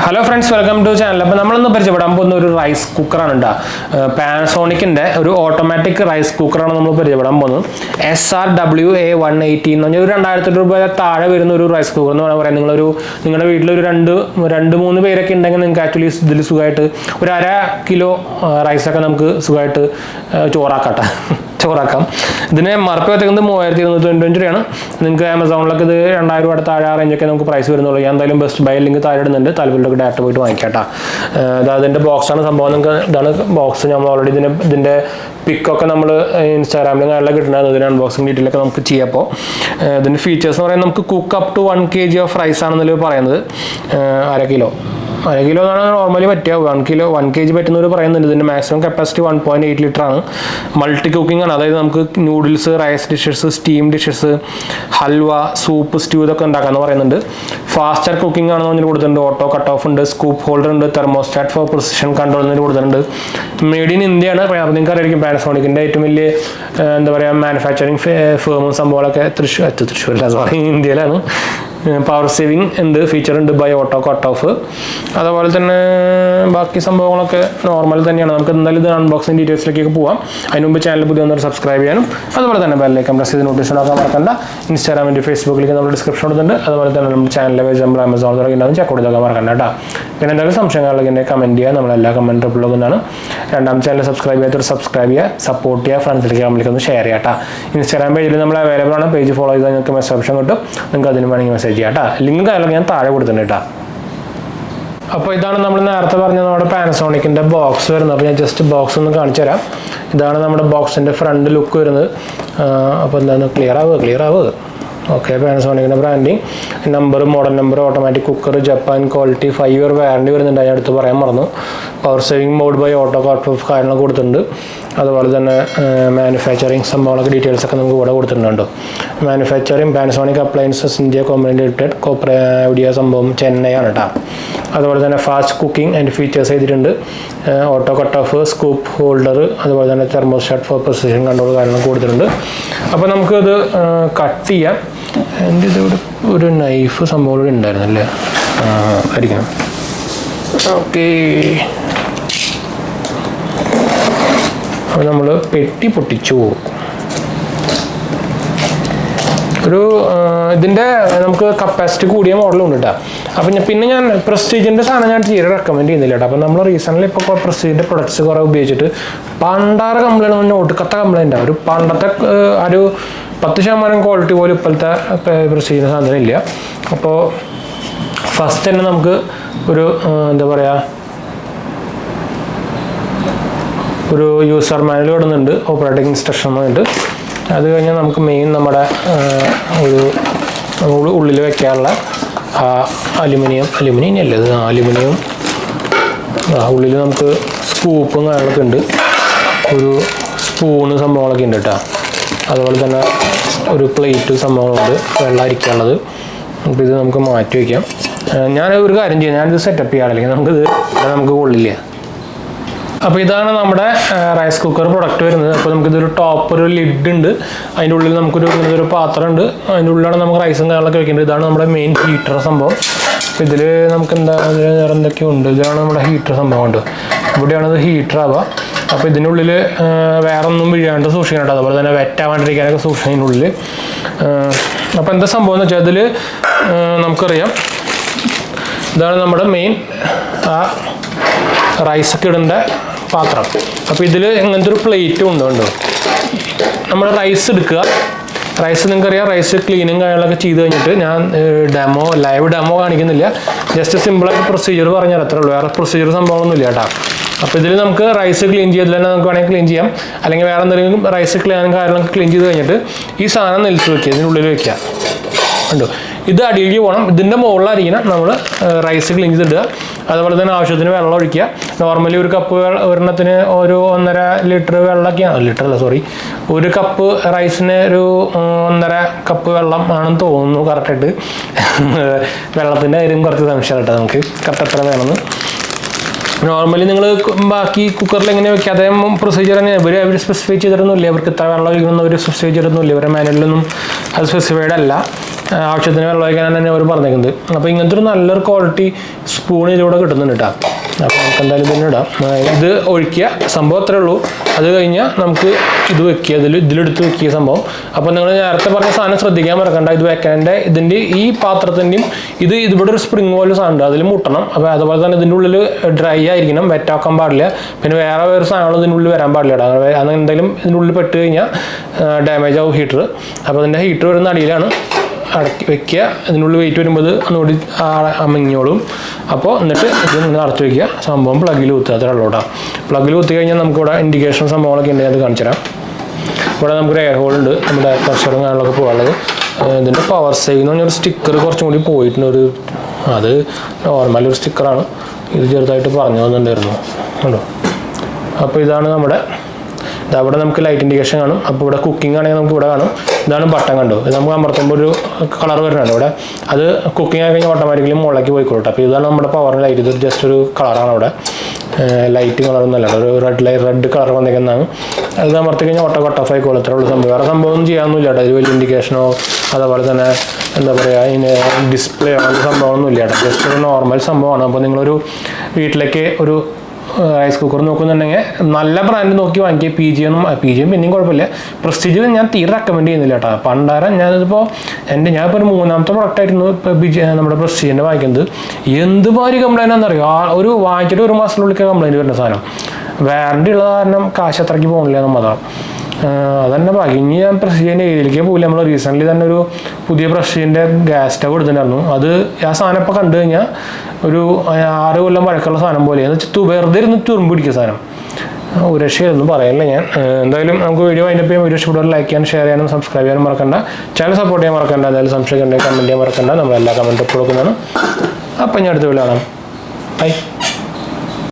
Hello friends, welcome to channel. അപ്പോൾ നമ്മൾ ഇന്ന് പരിചയപ്പെടാൻ പോകുന്ന ഒരു റൈസ് കുക്കർ ആണ് ട്ടോ. Panasonicന്റെ ഒരു ഓട്ടോമാറ്റിക് റൈസ് കുക്കർ ആണ് നമ്മൾ പരിചയപ്പെടാൻ പോകുന്നത്. 𝘂𝑄𝐿180 എന്ന് പറഞ്ഞാൽ ഒരു 2000 രൂപ താഴെ വരുന്ന ഒരു റൈസ് കുക്കർ എന്ന് പറയാൻ നിങ്ങളുടെ വീട്ടിൽ ഒരു 2-3 പേരൊക്കെ ഉണ്ടെങ്കിൽ നിങ്ങൾക്ക് ആക്ച്വലി ഇതിൽ സുഖമായിട്ട് ഒരു 1/2 കിലോ റൈസ് ഒക്കെ നമുക്ക് സുഖമായിട്ട് ചോറാക്കാം. ഇതിന് മറപ്പ് വെക്കുന്നത് 3295 രൂപയാണ്. നിങ്ങൾക്ക് ആമസോണിലൊക്കെ ഇത് 2000 രൂപയുടെ താഴെ റേഞ്ചൊക്കെ നമുക്ക് പ്രൈസ് വരുന്നുള്ളൂ. ഞാൻ എന്തായാലും ബെസ്റ്റ് ബൈ ലിങ്ക് താഴെ ഇടുന്നുണ്ട്. താല്പര്യമുള്ളവർക്ക് ഡയറക്റ്റ് പോയിട്ട് വാങ്ങിക്കാട്ടോ. അതിൻ്റെ ബോക്സാണ് സംഭവം. നിങ്ങൾക്ക് ഇതാണ് ബോക്സ്. നമ്മൾ ഓൾറെഡി ഇതിൻ്റെ പിക്കൊക്കെ നമ്മൾ ഇൻസ്റ്റാഗ്രാമിലും കാര്യങ്ങളൊക്കെ കിട്ടുന്നുണ്ട്. ഇതിന് അൺബോക്സിംഗ് ഡീറ്റെയിലൊക്കെ നമുക്ക് ചെയ്യാം. അപ്പോൾ ഇതിൻ്റെ ഫീച്ചേഴ്സ് എന്ന് പറയുന്നത് നമുക്ക് cook up to 1 kg of rice ആണെന്നല്ലേ പറയുന്നത്. 1/2 കിലോ എന്നാണ് നോർമലി പറ്റുക. 1 kg പറ്റുന്നവർ പറയുന്നുണ്ട്. ഇതിൻ്റെ മാക്സിമം കപ്പാസിറ്റി 1.8 ലിറ്റർ ആണ്. മൾട്ടി കുക്കിംഗ് ആണ്. അതായത് നമുക്ക് noodles, rice dishes, steam dishes, halwa, soup, stew ഇതൊക്കെ ഉണ്ടാക്കാമെന്ന് പറയുന്നുണ്ട്. ഫാസ്റ്റർ കുക്കിംഗ് ആണെന്ന് പറഞ്ഞിട്ട് കൊടുത്തിട്ടുണ്ട്. ഓട്ടോ കട്ട് ഓഫ് ഉണ്ട്, സ്കൂപ്പ് ഹോൾഡർ ഉണ്ട്, തെർമോസ്റ്റാറ്റ് ഫോർ പ്രിസിഷൻ കൺട്രോൾ എന്നിട്ട് കൊടുത്തിട്ടുണ്ട്. മെയ്ഡ് ഇൻ ഇന്ത്യ ആണ്. നിങ്ങൾക്ക് അറിയായിരിക്കും പാനസോണിക്കിൻ്റെ ഏറ്റവും വലിയ എന്താ പറയുക മാനുഫാക്ചറിങ് ഫേമും സംഭവങ്ങളൊക്കെ ഇന്ത്യയിലാണ്. പവർ സേവിങ് ഉണ്ട്, ഫീച്ചർ ഉണ്ട്, ബൈ ഓട്ടോ കട്ട് ഓഫ്. അതുപോലെ തന്നെ ബാക്കി സംഭവങ്ങളൊക്കെ നോർമൽ തന്നെയാണ്. നമുക്ക് എന്തായാലും ഇത് അൺബോക്സിംഗ് ഡീറ്റെയിൽസിലേക്കൊക്കെ പോകാം. അതിന് മുമ്പ് ചാനൽ പുതിയ ഒന്നൊരു സബ്സ്ക്രൈബ് ചെയ്യാനും അതുപോലെ തന്നെ ബെല്ലൈക്കൺ പ്രസ് ചെയ്ത് നോട്ടിഫിക്കേഷൻ ആക്കാൻ മറക്കണ്ട. ഇൻസ്റ്റാഗ്രാമിൻ്റെ ഫേസ്ബുക്കിലേക്ക് നമ്മൾ ഡിസ്ക്രിപ്ഷൻ കൊടുത്തിട്ടുണ്ട്. അതുപോലെ തന്നെ നമ്മുടെ ചാനലിലെ പേജ് നമ്മൾ ആമസോൺ തുടങ്ങി ഉണ്ടാകും. ചെക്കൗട്ട് ചെയ്തൊക്കെ മറക്കണ്ട കേട്ടോ. പിന്നെ എന്തായാലും സംശയങ്ങളിലേക്ക് എന്നെ കമൻറ്റ് ചെയ്യുക. നമ്മളെല്ലാ കമൻറ്റ് റിപ്ലൈ കൊടുക്കുന്നതാണ്. രണ്ടാം ചാനൽ സബ്സ്ക്രൈബ് ചെയ്യാത്തൊരു സബ്സ്ക്രൈബ് ചെയ്യുക, സപ്പോർട്ട് ചെയ്യുക, ഫ്രണ്ട്സിലേക്ക് കമ്പനിക്ക് ഒന്ന് ഷെയർ ചെയ്യാം കേട്ടോ. ഇൻസ്റ്റാഗ്രാം പേജിൽ നമ്മൾ അവൈലബിൾ ആണ്. പേജ് ഫോളോ ചെയ്താൽ നിങ്ങൾക്ക് മെസ്സേജ് ഓപ്ഷൻ കിട്ടും. നിങ്ങൾക്ക് അതിന് വേണമെങ്കിൽ മെസ്സേജ് ചെയ്യാം കേട്ടോ. ലിങ്ക് കാര്യങ്ങളൊക്കെ ഞാൻ താഴെ കൊടുത്തിട്ടുണ്ട് കേട്ടോ. അപ്പോൾ ഇതാണ് നമ്മൾ നേരത്തെ പറഞ്ഞ നമ്മുടെ പാനസോണിക്കിൻ്റെ ബോക്സ് വരുന്നത്. അപ്പോൾ ഞാൻ ജസ്റ്റ് ബോക്സ് ഒന്ന് കാണിച്ചു തരാം. ഇതാണ് നമ്മുടെ ബോക്സിൻ്റെ ഫ്രണ്ട് ലുക്ക് വരുന്നത്. അപ്പോൾ എന്താണ് ക്ലിയർ ആവുക. ഓക്കെ, പാനസോണിക്കിൻ്റെ branding, number, model number, automatic cooker, Japan quality, 5 year warranty വരുന്നുണ്ട്. അതിന് അടുത്ത് പറയാൻ മറന്നു. Power saving mode by auto cut off കാര്യങ്ങളൊക്കെ കൊടുത്തിട്ടുണ്ട്. അതുപോലെ തന്നെ മാനുഫാക്ചറിങ് സംഭവങ്ങളൊക്കെ ഡീറ്റെയിൽസ് ഒക്കെ നമുക്ക് ഇവിടെ കൊടുത്തിട്ടുണ്ടോ. Manufacturing Panasonic appliances India company limited, എവിടെയാ സംഭവം ചെന്നൈ ആണ് കേട്ടോ. അതുപോലെ തന്നെ ഫാസ്റ്റ് കുക്കിംഗ് അതിൻ്റെ ഫീച്ചേഴ്സ് ചെയ്തിട്ടുണ്ട്. Auto cut off, scoop holder, അതുപോലെ തന്നെ തെർമോസ്റ്റാറ്റ് ഫോർ പ്രിസിഷൻ കൺട്രോൾ കാര്യങ്ങളൊക്കെ കൊടുത്തിട്ടുണ്ട്. അപ്പോൾ നമുക്കത് കട്ട് ചെയ്യാം. എൻ്റെ ഇതിവിടെ ഒരു നൈഫ് സംഭവം കൂടി ഉണ്ടായിരുന്നല്ലേ, ആയിരിക്കണം. ഓക്കെ, അപ്പോൾ നമ്മൾ പെട്ടി പൊട്ടിച്ചു. ഇതിൻ്റെ നമുക്ക് കപ്പാസിറ്റി കൂടിയ മോഡലുണ്ട് കേട്ടോ. അപ്പം പിന്നെ ഞാൻ പ്രസ്റ്റീജിൻ്റെ സാധനം ഞാൻ തീരെ റെക്കമെൻഡ് ചെയ്യുന്നില്ല കേട്ടോ. അപ്പം നമ്മൾ റീസെൻ്റ്ലി ഇപ്പോൾ പ്രസ്റ്റീജിൻ്റെ പ്രൊഡക്ട്സ് കുറേ ഉപയോഗിച്ചിട്ട് പണ്ടാറ് കംപ്ലൈൻറ്റ് പറഞ്ഞാൽ ഒടുക്കത്തെ കംപ്ലൈൻ്റ് ആണ്. ഒരു പണ്ടത്തെ ഒരു 10% ക്വാളിറ്റി പോലും ഇപ്പോഴത്തെ പ്രസ്റ്റീജിൻ്റെ സാധനം ഇല്ല. അപ്പോൾ ഫസ്റ്റ് തന്നെ നമുക്ക് ഒരു എന്താ പറയുക ഒരു യൂസർ മാനുവൽ ഇടുന്നുണ്ട്, ഓപ്പറേറ്റിംഗ് ഇൻസ്ട്രക്ഷൻ ഉണ്ട്. അത് കഴിഞ്ഞാൽ നമുക്ക് മെയിൻ നമ്മുടെ ഒരു ഉള്ളിൽ വെക്കാനുള്ള അലുമിനിയം അല്ലേ ഇത്, അലുമിനിയം. ഉള്ളിൽ നമുക്ക് സ്കൂപ്പും കാര്യങ്ങളൊക്കെ ഉണ്ട്, ഒരു സ്പൂണ് സംഭവങ്ങളൊക്കെ ഉണ്ട് കേട്ടോ. അതുപോലെ തന്നെ ഒരു പ്ലേറ്റ് സംഭവങ്ങളുണ്ട്, വെള്ളം അരിക്കാനുള്ളത്. അപ്പോൾ ഇത് നമുക്ക് മാറ്റി വയ്ക്കാം. ഞാൻ ഒരു കാര്യം ചെയ്യാം, ഞാനിത് സെറ്റപ്പ് ചെയ്യാം, അല്ലെങ്കിൽ നമുക്ക് കൊള്ളില്ല. അപ്പോൾ ഇതാണ് നമ്മുടെ റൈസ് കുക്കർ പ്രൊഡക്റ്റ് വരുന്നത്. അപ്പോൾ നമുക്കിതൊരു ടോപ്പ് ഒരു ലിഡ് ഉണ്ട്. അതിൻ്റെ ഉള്ളിൽ നമുക്കൊരു പാത്രം ഉണ്ട്. അതിൻ്റെ ഉള്ളിലാണ് നമുക്ക് റൈസും കാര്യങ്ങളൊക്കെ വെക്കേണ്ടത്. ഇതാണ് നമ്മുടെ മെയിൻ ഹീറ്റർ സംഭവം. അപ്പോൾ ഇതിൽ നമുക്ക് വേറെ എന്തൊക്കെയോ ഉണ്ട്. ഇതാണ് നമ്മുടെ ഹീറ്റർ സംഭവം ഉണ്ട്. ഇവിടെയാണത് ഹീറ്റർ ആവുക. അപ്പോൾ ഇതിൻ്റെ ഉള്ളിൽ വേറെ ഒന്നും വീഴാണ്ട് സൂക്ഷിക്കണം. അതുപോലെ തന്നെ വെറ്റാവാണ്ടിരിക്കാനൊക്കെ സൂക്ഷിക്കണം ഇതിനുള്ളിൽ. അപ്പോൾ എന്താ സംഭവം എന്ന് വെച്ചാൽ അതിൽ നമുക്കറിയാം ഇതാണ് നമ്മുടെ മെയിൻ റൈസൊക്കെ ഇടേണ്ട പാത്രം. അപ്പോൾ ഇതിൽ ഇങ്ങനത്തെ ഒരു പ്ലേറ്റും ഉണ്ട്. നമ്മൾ റൈസ് എടുക്കുക. റൈസ് നിങ്ങൾക്കറിയാം, റൈസ് ക്ലീനും കാര്യങ്ങളൊക്കെ ചെയ്ത് കഴിഞ്ഞിട്ട് ഞാൻ ലൈവ് ഡെമോ കാണിക്കുന്നില്ല. ജസ്റ്റ് സിമ്പിളായിട്ട് പ്രൊസീജിയർ പറഞ്ഞാൽ അത്രേ ഉള്ളൂ. വേറെ പ്രൊസീജിയർ സംഭവമൊന്നുമില്ല കേട്ടോ. അപ്പോൾ ഇതിൽ നമുക്ക് റൈസ് ക്ലീൻ ചെയ്ത് തന്നെ നമുക്ക് വേണമെങ്കിൽ ക്ലീൻ ചെയ്യാം. അല്ലെങ്കിൽ വേറെ എന്തെങ്കിലും റൈസ് ക്ലീനും കാര്യങ്ങളൊക്കെ ക്ലീൻ ചെയ്ത് കഴിഞ്ഞിട്ട് ഈ സാധനം നിലത്ത് വയ്ക്കുക, ഇതിനുള്ളിൽ വയ്ക്കുക. ഉണ്ടോ, ഇത് അടിയിലേക്ക് പോകണം. ഇതിൻ്റെ മുകളിലായിരിക്കണം നമ്മൾ റൈസ് ക്ലീൻ ചെയ്തിടുക. അതുപോലെ തന്നെ ആവശ്യത്തിന് വെള്ളം ഒഴിക്കുക. നോർമലി ഒരു കപ്പ് ഒരെണ്ണത്തിന് ഒരു 1.5 ലിറ്റർ വെള്ളമൊക്കെയാണ്, ഒരു കപ്പ് റൈസിന് ഒരു 1.5 കപ്പ് വെള്ളം ആണെന്ന് തോന്നുന്നു കറക്റ്റായിട്ട്. വെള്ളത്തിൻ്റെ കാര്യം കുറച്ച് സംശയം കേട്ടോ, നമുക്ക് കറക്റ്റ് എത്ര വേണമെന്ന്. നോർമലി നിങ്ങൾ ബാക്കി കുക്കറിൽ എങ്ങനെ വെക്കാതെ പ്രൊസീജിയർ തന്നെ അവർ സ്പെസിഫൈ ചെയ്തിട്ടൊന്നുമില്ല. അവർക്ക് ഇത്ര വെള്ളം ഒഴിക്കണമെന്ന് അവർ സ്പെസിഫൈ ചെയ്തിട്ടൊന്നുമില്ല. ഇവരുടെ മാനുവലിലൊന്നും അത് സ്പെസിഫൈഡ് അല്ല. ആവശ്യത്തിന് വെള്ളം ഒഴിക്കാനാണ് തന്നെ അവർ പറഞ്ഞേക്കുന്നത്. അപ്പോൾ ഇങ്ങനത്തെ ഒരു നല്ലൊരു ക്വാളിറ്റി സ്പൂൺ ഇതിലൂടെ കിട്ടുന്നുണ്ട് കേട്ടോ. അപ്പോൾ നമുക്ക് എന്തായാലും ഇതിന് ഇടാം. ഇത് ഒഴിക്കുക, സംഭവം അത്രേ ഉള്ളൂ. അത് കഴിഞ്ഞാൽ നമുക്ക് ഇത് വെക്കുക, ഇതിലെടുത്ത് വെക്കുക സംഭവം. അപ്പോൾ നിങ്ങൾ നേരത്തെ പറഞ്ഞ സാധനം ശ്രദ്ധിക്കാൻ മറക്കണ്ട. ഇത് വെക്കാൻ്റെ ഇതിൻ്റെ ഈ പാത്രത്തിൻ്റെയും ഇവിടെ ഒരു സ്പ്രിങ് പോലെ സാധനം ഉണ്ട്, അതിൽ മുട്ടണം. അപ്പോൾ അതുപോലെ തന്നെ ഇതിൻ്റെ ഉള്ളിൽ ഡ്രൈ ആയിരിക്കണം, വെറ്റാക്കാൻ പാടില്ല. പിന്നെ വേറെ സാധനങ്ങൾ ഇതിൻ്റെ ഉള്ളിൽ വരാൻ പാടില്ല. അങ്ങനെ എന്തെങ്കിലും ഇതിൻ്റെ ഉള്ളിൽ പെട്ട് കഴിഞ്ഞാൽ ഡാമേജ് ആവും ഹീറ്റർ. അപ്പോൾ അതിൻ്റെ ഹീറ്റർ വരുന്ന അടിയിലാണ് അടക്കി വെക്കുക. ഇതിനുള്ളിൽ വെയിറ്റ് വരുമ്പോൾ ഒന്നുകൂടി അമങ്ങിയോളും. അപ്പോൾ എന്നിട്ട് ഇത് അടച്ചു വയ്ക്കുക. സംഭവം പ്ലഗിൽ കുത്തുക, അത്ര ഉള്ളൂട്ടാ. പ്ലഗിൽ കുത്തി കഴിഞ്ഞാൽ നമുക്കിവിടെ ഇൻഡിക്കേഷൻ സംഭവങ്ങളൊക്കെ ഉണ്ടെങ്കിൽ അത് കാണിച്ചു തരാം. ഇവിടെ നമുക്കൊരു എയർ ഹോൾ ഉണ്ട്, നമ്മുടെ പ്രഷറും കാര്യങ്ങളൊക്കെ പോകാനുള്ളത്. ഇതിൻ്റെ പവർ സേവ് എന്ന് പറഞ്ഞൊരു സ്റ്റിക്കർ കുറച്ചും കൂടി പോയിട്ടുണ്ട്. അത് നോർമൽ ഒരു സ്റ്റിക്കറാണ്. ഇത് ചെറുതായിട്ട് പറഞ്ഞു തന്നിട്ടുണ്ടായിരുന്നു കണ്ടോ. അപ്പോൾ ഇതാണ് നമ്മുടെ അവിടെ നമുക്ക് ലൈറ്റ് ഇൻഡിക്കേഷൻ കാണും. അപ്പോൾ ഇവിടെ കുക്കിംഗ് ആണെങ്കിൽ നമുക്ക് ഇവിടെ കാണും. ഇതാണ് ബട്ടൺ കണ്ടോ, ഇത് നമുക്ക് അമർത്തുമ്പോൾ ഒരു കളർ വരുന്നുണ്ട് ഇവിടെ. അത് കുക്കിംഗ് ആയി കഴിഞ്ഞാൽ ഓട്ടോമാറ്റിക്കലി മുകളിലേക്ക് പോയിക്കോട്ടെ. അപ്പോൾ ഇതാണ് നമ്മുടെ പവറിന് ലൈറ്റ്. ഇത് ജസ്റ്റ് ഒരു കളറാണ് അവിടെ, ലൈറ്റ് കളറൊന്നുമല്ല, ഒരു റെഡ് കളർ വന്നേക്കുന്നതാണ്. അത് അമർത്തി കഴിഞ്ഞാൽ കട്ട് ഓഫ് ആയിക്കോളും. അത്ര ഉള്ള സംഭവം. വേറെ സംഭവമൊന്നും ചെയ്യാനൊന്നുമില്ല കേട്ടോ. ഇത് വലിയ ഇൻഡിക്കേഷനോ അതുപോലെ തന്നെ എന്താ പറയുക ഇതിന് ഡിസ്പ്ലേ അങ്ങനത്തെ സംഭവമൊന്നും ഇല്ല കേട്ടോ. ജസ്റ്റ് ഒരു നോർമൽ സംഭവമാണ്. അപ്പോൾ നിങ്ങളൊരു വീട്ടിലേക്ക് ഒരു റൈസ് കുക്കർ നോക്കുന്നുണ്ടെങ്കിൽ നല്ല ബ്രാൻഡ് നോക്കി വാങ്ങിക്കുക. PG പിന്നെയും കുഴപ്പമില്ല. പ്രസ്റ്റീജ് ഞാൻ തീരെ റെക്കമെൻഡ് ചെയ്യുന്നില്ല കേട്ടോ. പണ്ടാരം ഞാനിതിപ്പോൾ ഞാനിപ്പോൾ ഒരു 3ാമത്തെ പ്രൊഡക്റ്റായിരുന്നു ഇപ്പോൾ നമ്മുടെ പ്രസ്റ്റീജിൻ്റെ വാങ്ങിക്കുന്നത്. എന്തുമാതിരി കംപ്ലൈൻറ്റ് ആണെന്നറിയോ, ഒരു വാങ്ങിച്ചിട്ട് 1 മാസത്തിനുള്ളിൽ കംപ്ലൈൻറ്റ് വരുന്ന സാധനം. വാറണ്ടി ഉള്ള കാരണം കാശ് അത്രയ്ക്ക് പോകുന്നില്ല എന്നതാണ്. അതന്നെ ബാക്കി. ഇനി ഞാൻ പ്രസ്റ്റീജിൻ്റെ ഏരിയയിലേക്ക് പോയില്ല. നമ്മൾ റീസെൻ്റ്ലി തന്നെ ഒരു പുതിയ പ്രസ്റ്റീജിൻ്റെ ഗ്യാസ് സ്റ്റവ് എടുത്തിട്ടുണ്ടായിരുന്നു. അത് ആ സാധനം ഇപ്പോൾ കണ്ടു കഴിഞ്ഞാൽ ഒരു 6 കൊല്ലം പഴക്കമുള്ള സാധനം പോലെ വെറുതെ ഇരുന്ന് തുരുമ്പ് പിടിക്കുക സാധനം. ഒരു രക്ഷയൊന്നും പറയല്ല ഞാൻ. എന്തായാലും നമുക്ക് വീഡിയോ അതിൻ്റെ പേര് വീഡിയോ ഇഷ്ടപ്പെടുക, ലൈക്ക് ചെയ്യാനും ഷെയർ ചെയ്യാനും സബ്സ്ക്രൈബ് ചെയ്യാനും മറക്കണ്ട. ചാനൽ സപ്പോർട്ട് ചെയ്യാൻ മറക്കണ്ട. എന്തായാലും സംശയം ഉണ്ടെങ്കിൽ കമൻറ്റ് ചെയ്യാൻ മറക്കണ്ട. നമ്മളെല്ലാ കമൻറ്റും കൊടുക്കുന്നതാണ്. അപ്പം ഞാൻ അടുത്ത വീഡിയോ കാണാം. ബൈ.